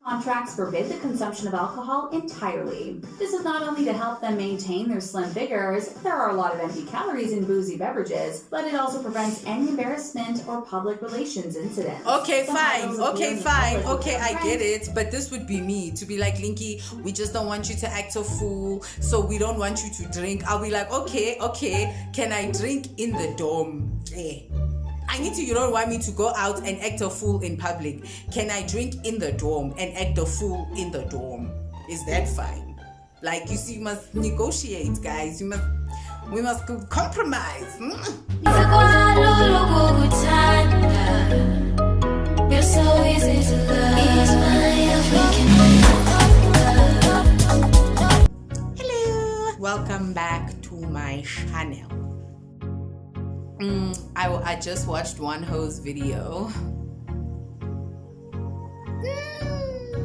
Contracts forbid the consumption of alcohol entirely. This is not only to help them maintain their slim figures, there are a lot of empty calories in Bucie beverages, but it also prevents any embarrassment or public relations incidents. Okay, fine, I get it, but this would be me, to be like, Linky, we just don't want you to act a fool, so we don't want you to drink. I'll be like, okay, can I drink in the dorm? You don't want me to go out and act a fool in public. Can I drink in the dorm and act a fool in the dorm? Is that fine? Like, you see, you must negotiate, guys. We must compromise. Hello, welcome back to my channel. I just watched one host video.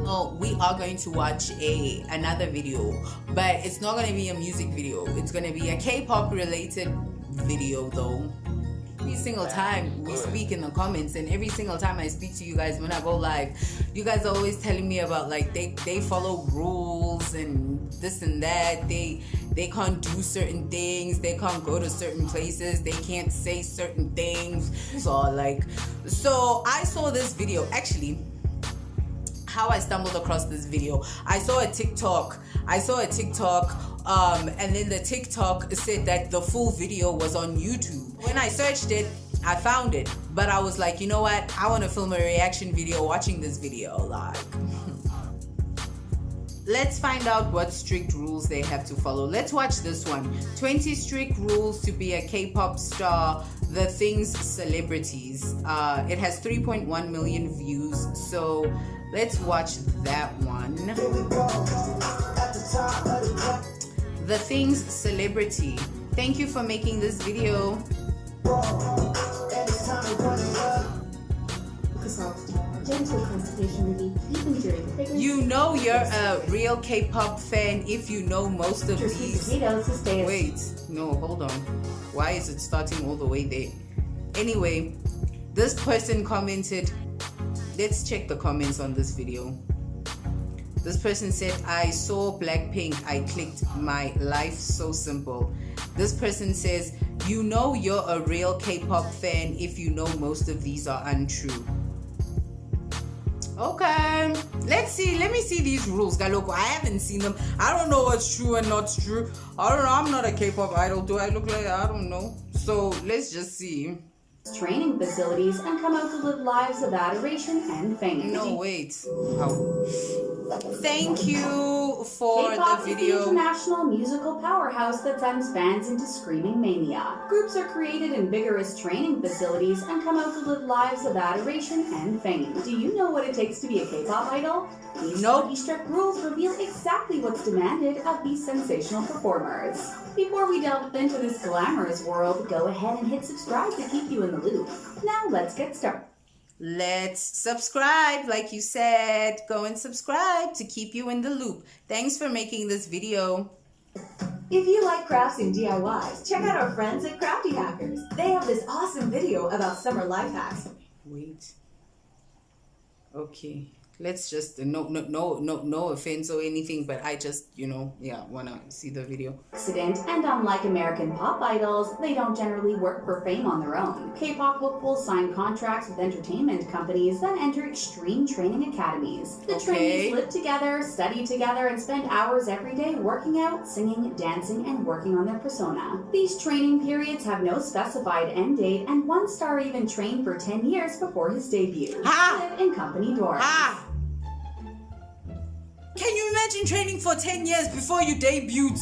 Oh, we are going to watch another video, but it's not going to be a music video. It's going to be a K-pop related video though. Every single time we speak in the comments, and every single time I speak to you guys when I go live, you guys are always telling me about like they follow rules and this and that. They can't do certain things, they can't go to certain places, they can't say certain things. So I saw this video. Actually, how I stumbled across this video, I saw a TikTok, and then the TikTok said that the full video was on YouTube. When I searched it, I found it, but I was like, you know what, I want to film a reaction video watching this video. Like, let's find out what strict rules they have to follow. Let's watch this one. 20 strict rules to be a K-pop star, the things celebrities. It has 3.1 million views, so let's watch that one. The things celebrity. Thank you for making this video. Gentle constipation relief even during pregnancy. You know you're a real K-pop fan if you know most of these. Wait, no, hold on. Why is it starting all the way there? Anyway, this person commented. Let's check the comments on this video. This person said, I saw Blackpink, I clicked, my life so simple. This person says, you know you're a real K-pop fan if you know most of these are untrue. Okay, let me see these rules, Galoko. I haven't seen them. I don't know what's true and not true. I don't know. I'm not a K-pop idol. Do I look like I don't know? So let's just see. Training facilities and come out to live lives of adoration and fame. No, wait. How? Thank you for K-pop the video. Is the international musical powerhouse that sends fans into screaming mania. Groups are created in vigorous training facilities and come out to live lives of adoration and fame. Do you know what it takes to be a K-pop idol? These 20 strict rules reveal exactly what's demanded of these sensational performers. Before we delve into this glamorous world, go ahead and hit subscribe to keep you in the loop. Now let's get started. Let's subscribe, like you said. Go and subscribe to keep you in the loop. Thanks for making this video. If you like crafts and DIYs, check out our friends at Crafty Hackers. They have this awesome video about summer life hacks. Wait. Okay. Let's just no offense or anything, but I just wanna see the video. And unlike American pop idols, they don't generally work for fame on their own. K-pop hopefuls sign contracts with entertainment companies, then enter extreme training academies. The trainees live together, study together, and spend hours every day working out, singing, dancing, and working on their persona. These training periods have no specified end date, and one star even trained for 10 years before his debut. Live in company dorms. Can you imagine training for 10 years before you debuted?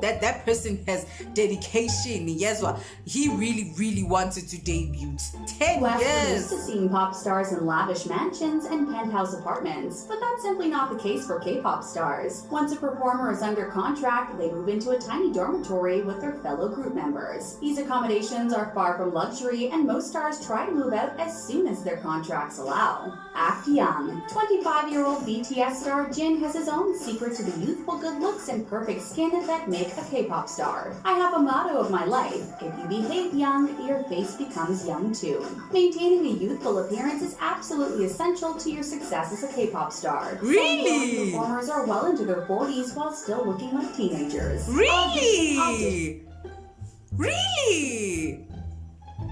That person has dedication. Yes, he really wanted to debut. 10 years. Used to seeing pop stars in lavish mansions and penthouse apartments, but that's simply not the case for K-pop stars. Once a performer is under contract, they move into a tiny dormitory with their fellow group members. These accommodations are far from luxury, and most stars try to move out as soon as their contracts allow. Act young. 25-year-old BTS star Jin has his own secret to the youthful good looks and perfect skin skin that make a K-pop star. I have a motto of my life: if you behave young, your face becomes young too. Maintaining a youthful appearance is absolutely essential to your success as a K-pop star. Really? Some performers are well into their 40s while still looking like teenagers. Really? Really?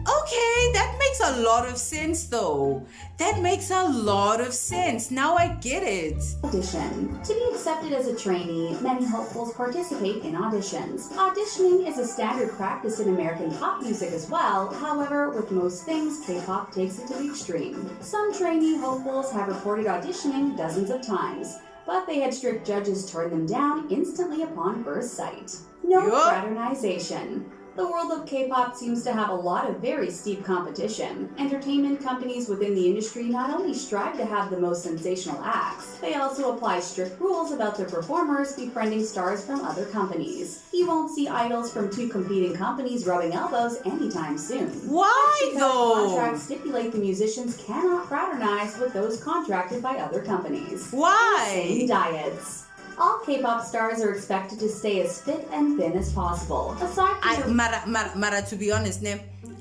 Okay, that makes a lot of sense though. That makes a lot of sense. Now I get it. Audition. To be accepted as a trainee, many hopefuls participate in auditions. Auditioning is a standard practice in American pop music as well. However, with most things, K-pop takes it to the extreme. Some trainee hopefuls have reported auditioning dozens of times, but they had strict judges turn them down instantly upon first sight. No fraternization. The world of K-pop seems to have a lot of very steep competition. Entertainment companies within the industry not only strive to have the most sensational acts, they also apply strict rules about their performers befriending stars from other companies. You won't see idols from two competing companies rubbing elbows anytime soon. Why though? Contracts stipulate the musicians cannot fraternize with those contracted by other companies. Why? Insane diets. All K-pop stars are expected to stay as fit and thin as possible. Aside from Mara, to be honest,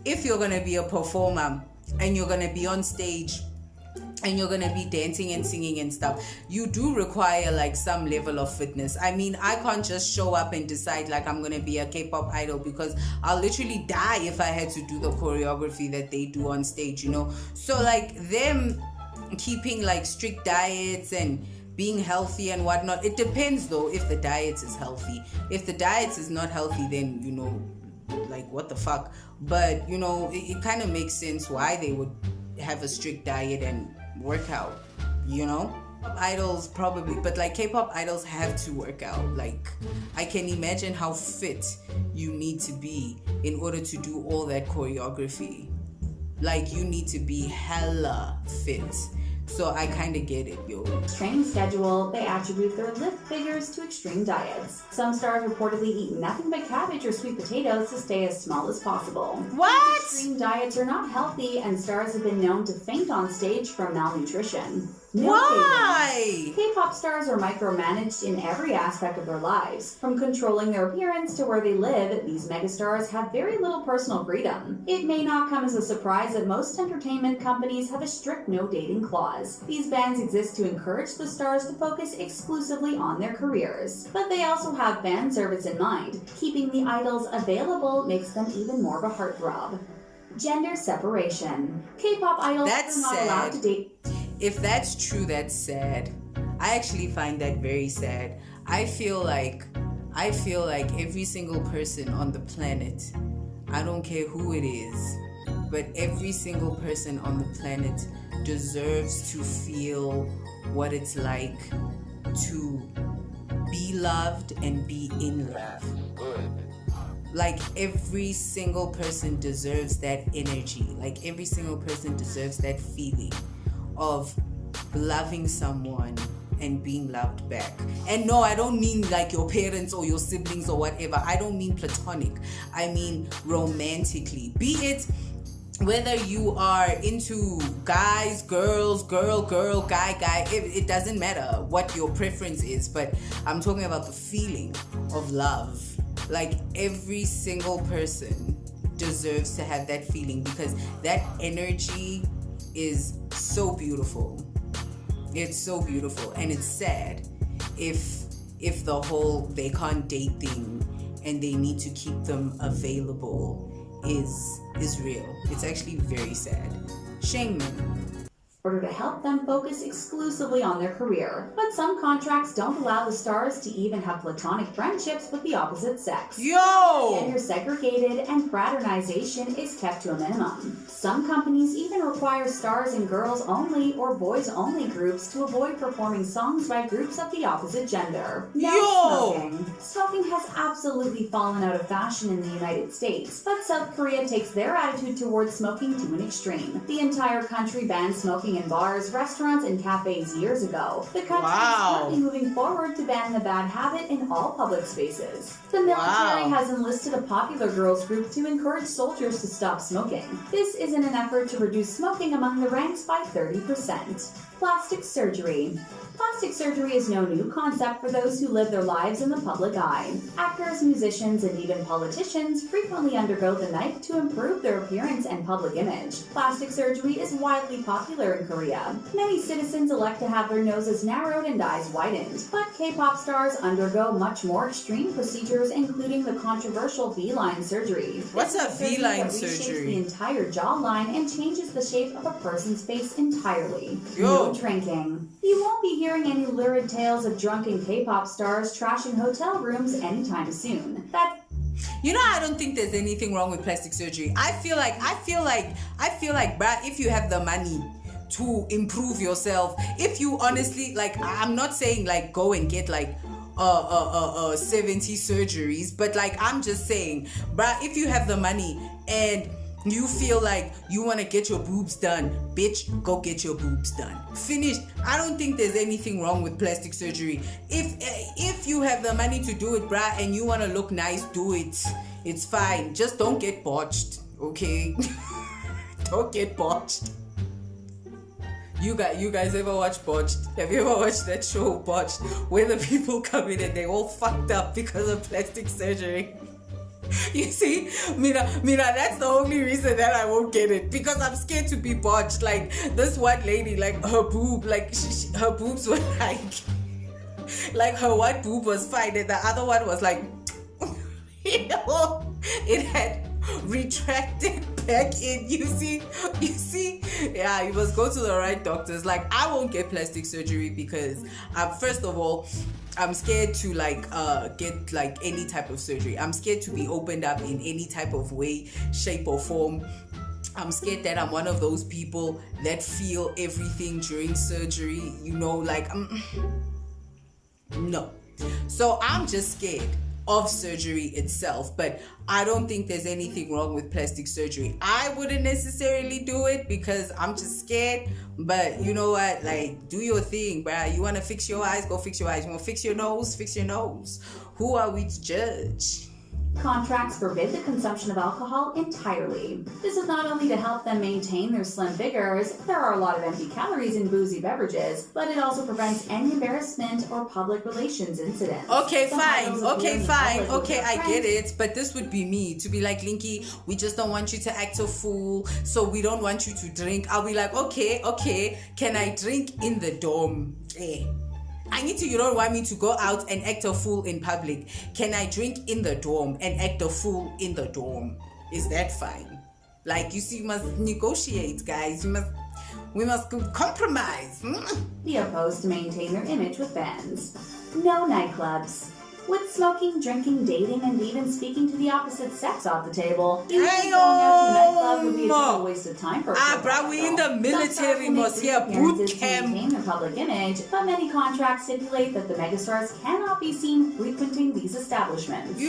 if you're gonna be a performer and you're gonna be on stage and you're gonna be dancing and singing and stuff, you do require like some level of fitness. I mean, I can't just show up and decide like I'm gonna be a K-pop idol, because I'll literally die if I had to do the choreography that they do on stage, you know? So like them keeping like strict diets and being healthy and whatnot, it depends though if the diet is healthy. If the diet is not healthy, then you know, like what the fuck. But you know, it kind of makes sense why they would have a strict diet and workout, you know. Idols probably, but like K-pop idols have to work out. Like I can imagine how fit you need to be in order to do all that choreography. Like you need to be hella fit. So I kind of get it, yo. training schedule, they attribute their lift figures to extreme diets. Some stars reportedly eat nothing but cabbage or sweet potatoes to stay as small as possible. What? These extreme diets are not healthy, and stars have been known to faint on stage from malnutrition. Why? K-pop stars are micromanaged in every aspect of their lives. From controlling their appearance to where they live, these megastars have very little personal freedom. It may not come as a surprise that most entertainment companies have a strict no-dating clause. These bans exist to encourage the stars to focus exclusively on their careers. But they also have fan service in mind. Keeping the idols available makes them even more of a heartthrob. Gender separation. K-pop idols are not allowed to date. If that's true, that's sad. I actually find that very sad. I feel like every single person on the planet, I don't care who it is, but every single person on the planet deserves to feel what it's like to be loved and be in love. Like every single person deserves that energy. Like every single person deserves that feeling of loving someone and being loved back. And no, I don't mean like your parents or your siblings or whatever. I don't mean platonic. I mean romantically. Be it whether you are into guys, girls, girl, guy, it doesn't matter what your preference is, but I'm talking about the feeling of love. Like every single person deserves to have that feeling, because that energy is so beautiful. It's so beautiful, and it's sad if the whole they can't date thing and they need to keep them available is real. It's actually very sad. Shame men. In order to help them focus exclusively on their career. But some contracts don't allow the stars to even have platonic friendships with the opposite sex. Yo! Gender segregated, and fraternization is kept to a minimum. Some companies even require stars in girls only or boys only groups to avoid performing songs by groups of the opposite gender. Now, smoking. Smoking has absolutely fallen out of fashion in the United States, but South Korea takes their attitude towards smoking to an extreme. The entire country banned smoking in bars, restaurants, and cafes years ago. The country is currently moving forward to ban the bad habit in all public spaces. The military has enlisted a popular girls group to encourage soldiers to stop smoking. This is in an effort to reduce smoking among the ranks by 30%. Plastic surgery. Plastic Plastic surgery is no new concept for those who live their lives in the public eye. Actors, musicians, and even politicians frequently undergo the knife to improve their appearance and public image. Plastic surgery is widely popular in Korea. Many citizens elect to have their noses narrowed and eyes widened, but K-pop stars undergo much more extreme procedures, including the controversial V-line surgery. What's a V-line This is surgery? the entire jawline and changes the shape of a person's face entirely. Yo. No drinking. You won't be hearing any lurid tales of drunken K-pop stars trashing hotel rooms anytime soon. That's You know, I don't think there's anything wrong with plastic surgery. I feel like, bruh, if you have the money to improve yourself, if you honestly, like, I'm not saying like go and get like 70 surgeries, but like I'm just saying, bruh, if you have the money and you feel like you want to get your boobs done, bitch, go get your boobs done. Finished. I don't think there's anything wrong with plastic surgery. If you have the money to do it, bruh, and you want to look nice, do it. It's fine. Just don't get botched, okay? Don't get botched. You guys ever watch Botched? Have you ever watched that show Botched, where the people come in and they all fucked up because of plastic surgery? You see, Mina, that's the only reason that I won't get it, because I'm scared to be botched. Like this one lady, like her boob, like her boobs were like her one boob was fine and the other one was like, you know, it had retracted back in. You see, yeah, you must go to the right doctors. Like I won't get plastic surgery because first of all, I'm scared to get like any type of surgery. I'm scared to be opened up in any type of way, shape or form. I'm scared that I'm one of those people that feel everything during surgery, you know, like no. So I'm just scared of surgery itself, but I don't think there's anything wrong with plastic surgery. I wouldn't necessarily do it because I'm just scared, but you know what, like, do your thing, bruh. You want to fix your eyes, go fix your eyes. You want to fix your nose. Who are we to judge? Contracts forbid the consumption of alcohol entirely. This is not only to help them maintain their slim figures, there are a lot of empty calories in boozy beverages, but it also prevents any embarrassment or public relations incidents. Okay, fine, Okay, I get it, but this would be me to be like, Linky, we just don't want you to act a fool, so we don't want you to drink. I'll be like, okay, can I drink in the dorm? You don't want me to go out and act a fool in public. Can I drink in the dorm and act a fool in the dorm? Is that fine? Like, you see, you must negotiate, guys. We must compromise. Be opposed to maintain their image with fans. No nightclubs. With smoking, drinking, dating, and even speaking to the opposite sex off the table, you think going out to a nightclub would be a total waste of time for a bruh, we in the military, must hear boot camp. To maintain their public image, but many contracts stipulate that the megastars cannot be seen frequenting these establishments. Yo!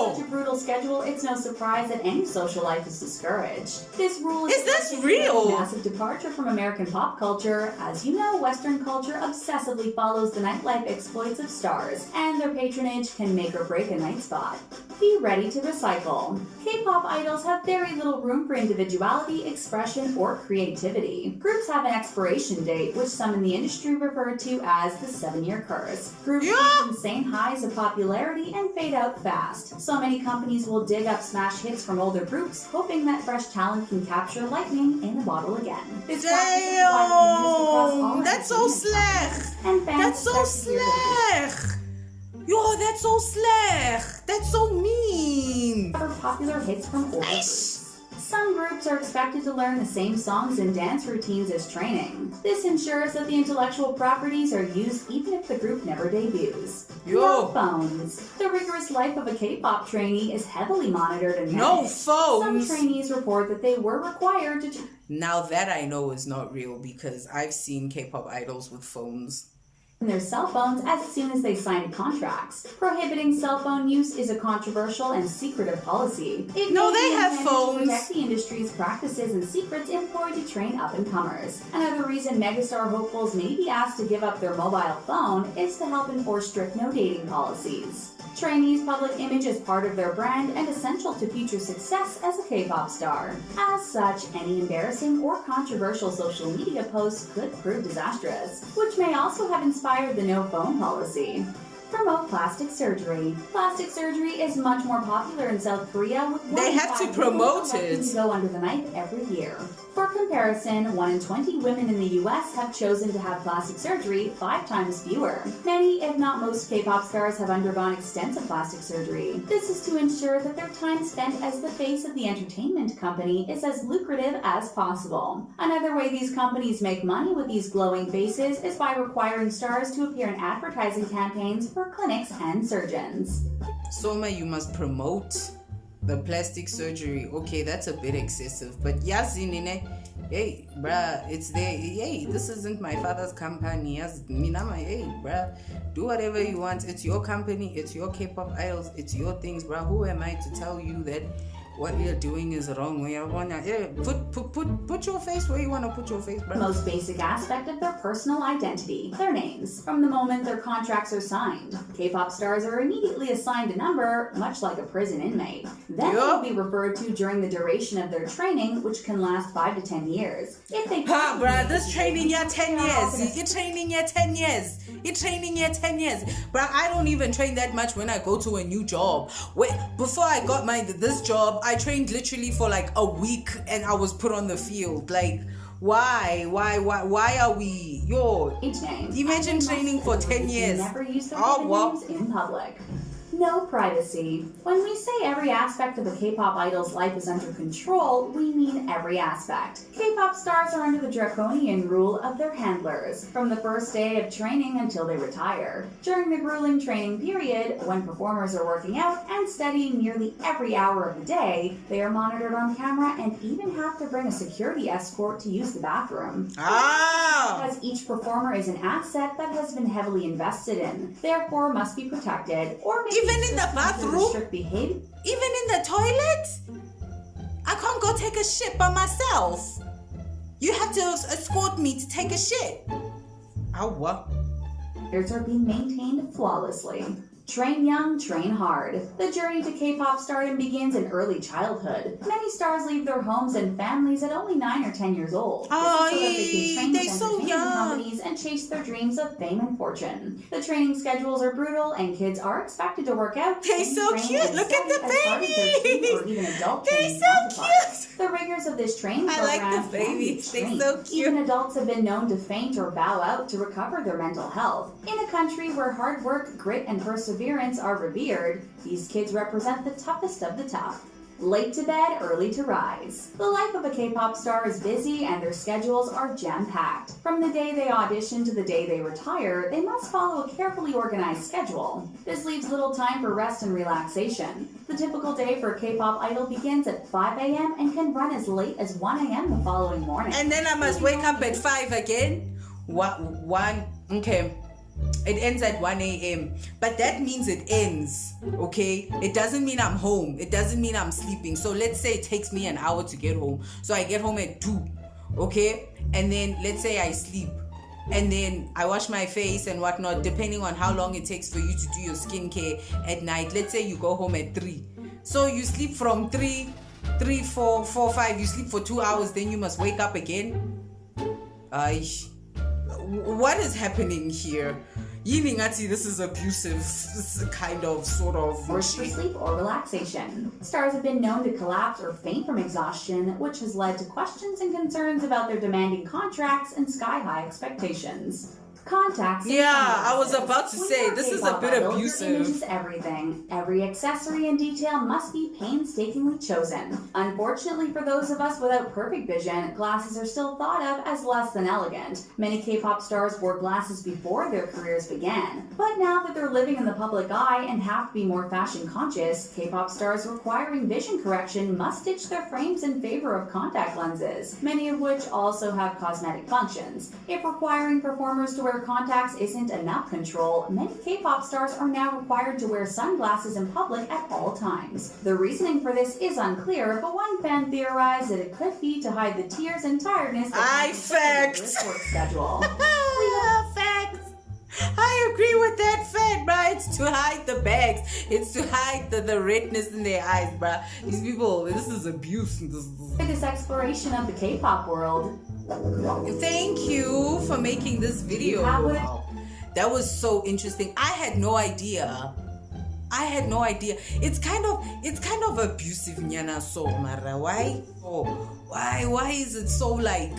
With such a brutal schedule, it's no surprise that any social life is discouraged. This rule Is this real? A massive departure from American pop culture. As you know, Western culture obsessively follows the nightlife exploits of stars, and their patronage can make or break a night spot. Be ready to recycle. K-pop idols have very little room for individuality, expression, or creativity. Groups have an expiration date, which some in the industry refer to as the 7-year curse. Groups reach insane highs of popularity and fade out fast. So many companies will dig up smash hits from older groups, hoping that fresh talent can capture lightning in a bottle again. This practice is widely used across all That's so entertainment slack. and fans That's so start to hear that slack. Yo, that's so slack. That's so mean. cover popular hits from older groups. Some groups are expected to learn the same songs and dance routines as training. This ensures that the intellectual properties are used even if the group never debuts. Yo. No phones. The rigorous life of a K-pop trainee is heavily monitored and No managed. phones. Some trainees report that they were required to Now that I know is not real because I've seen K-pop idols with phones. their cell phones as soon as they signed contracts. Prohibiting cell phone use is a controversial and secretive policy. It No, may they be have intended phones. to protect the industry's practices and secrets employed to train up-and-comers. Another reason megastar hopefuls may be asked to give up their mobile phone is to help enforce strict no-dating policies. Trainees' public image is part of their brand and essential to future success as a K-pop star. As such, any embarrassing or controversial social media posts could prove disastrous, which may also have inspired inspired the no phone policy. Promote plastic surgery. Plastic surgery is much more popular in South Korea, with They have to promote it. To go under the knife every year. For comparison, 1 in 20 women in the US have chosen to have plastic surgery 5 times fewer. Many, if not most, K-pop stars have undergone extensive plastic surgery. This is to ensure that their time spent as the face of the entertainment company is as lucrative as possible. Another way these companies make money with these glowing faces is by requiring stars to appear in advertising campaigns for clinics and surgeons. Soma, you must promote the plastic surgery. Okay, that's a bit excessive, but yazinine, hey bruh, it's there. Hey, this isn't my father's company. Hey bruh, do whatever you want. It's your company, it's your K-pop idols, it's your things, bruh. Who am I to tell you that what you're doing is wrong? Where you wanna put your face where you wanna put your face, bruh. The most basic aspect of their personal identity, their names. From the moment their contracts are signed, K-pop stars are immediately assigned a number, much like a prison inmate. Then they will be referred to during the duration of their training, which can last 5 to 10 years. If they bruh, this training here 10 years. You're training here 10 years. You're training here 10 years. Bruh, I don't even train that much when I go to a new job. Wait, before I got this job, I trained literally for like a week and I was put on the field. Like, why are we imagine training for 10 years. Never use their names in public. No privacy. When we say every aspect of a K-pop idol's life is under control, we mean every aspect. K-pop stars are under the draconian rule of their handlers, from the first day of training until they retire. During the grueling training period, when performers are working out and studying nearly every hour of the day, they are monitored on camera and even have to bring a security escort to use the bathroom. Because each performer is an asset that has been heavily invested in, therefore must be protected, or maybe even in the bathroom? Even in the toilet? I can't go take a shit by myself. You have to escort me to take a shit. What? Standards are being maintained flawlessly. Train young, train hard. The journey to K-pop stardom begins in early childhood. Many stars leave their homes and families at only 9 or 10 years old. They're so young. Companies and chase their dreams of fame and fortune. The training schedules are brutal, and kids are expected to work out. They're so cute. Look at the baby. Or even adult They're so cute. The rigors of this training I program like the babies. They're so cute. Even adults have been known to faint or bow out to recover their mental health. In a country where hard work, grit, and perseverance are revered, these kids represent the toughest of the tough. Late to bed, early to rise. The life of a K-pop star is busy and their schedules are jam-packed. From the day they audition to the day they retire, they must follow a carefully organized schedule. This leaves little time for rest and relaxation. The typical day for a K-pop idol begins at 5 a.m. and can run as late as 1 a.m. the following morning. And then I must wake up at 5 again? Okay. It ends at 1 a.m. But that means it ends, okay? It doesn't mean I'm home. It doesn't mean I'm sleeping. So let's say it takes me an hour to get home. So I get home at 2, okay? And then let's say I sleep. And then I wash my face and whatnot, depending on how long it takes for you to do your skincare at night. Let's say you go home at 3. So you sleep from 3, 4, 5. You sleep for 2 hours, then you must wake up again. What is happening here? This is abusive, kind of, sort of. Forced for sleep or relaxation. Stars have been known to collapse or faint from exhaustion, which has led to questions and concerns about their demanding contracts and sky-high expectations. Contacts. I was about to say, this is a bit abusive. Image is everything. Every accessory and detail must be painstakingly chosen. Unfortunately for those of us without perfect vision, glasses are still thought of as less than elegant. Many K-pop stars wore glasses before their careers began. But now that they're living in the public eye and have to be more fashion conscious, K-pop stars requiring vision correction must ditch their frames in favor of contact lenses, many of which also have cosmetic functions. If requiring performers to wear contacts isn't enough control, many K-pop stars are now required to wear sunglasses in public at all times. The reasoning for this is unclear, but one fan theorized that it could be to hide the tears and tiredness facts. work schedule. Facts. I agree with that fact, bruh. It's to hide the bags. It's to hide the redness in their eyes, bruh. These people, this is abuse. This exploration of the K-pop world. Thank you for making this video. That was so interesting. I had no idea. It's kind of abusive, nyana. So mara, why? Oh, why is it so like?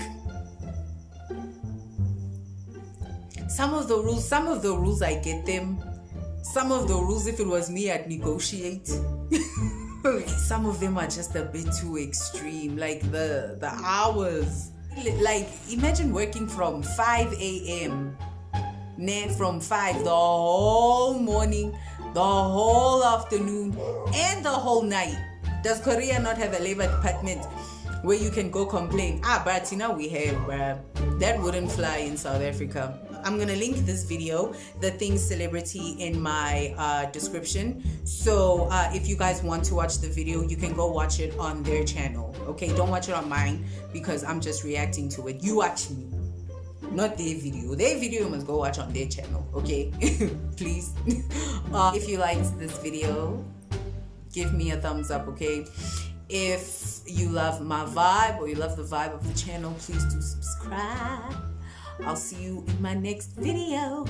Some of the rules I get them. Some of the rules, if it was me, I'd negotiate. Some of them are just a bit too extreme. Like the hours. Like imagine working from 5 a.m. From 5 the whole morning, the whole afternoon, and the whole night. Does Korea not have a labor department where you can go complain? But we have. That wouldn't fly in South Africa. I'm gonna link this video, the Things Celebrity, in my description. So if you guys want to watch the video, you can go watch it on their channel. Okay, don't watch it on mine because I'm just reacting to it. You watch me, not their video. Their video you must go watch on their channel. Okay, please. If you liked this video, give me a thumbs up. Okay. If you love my vibe or you love the vibe of the channel, please do subscribe. I'll see you in my next video.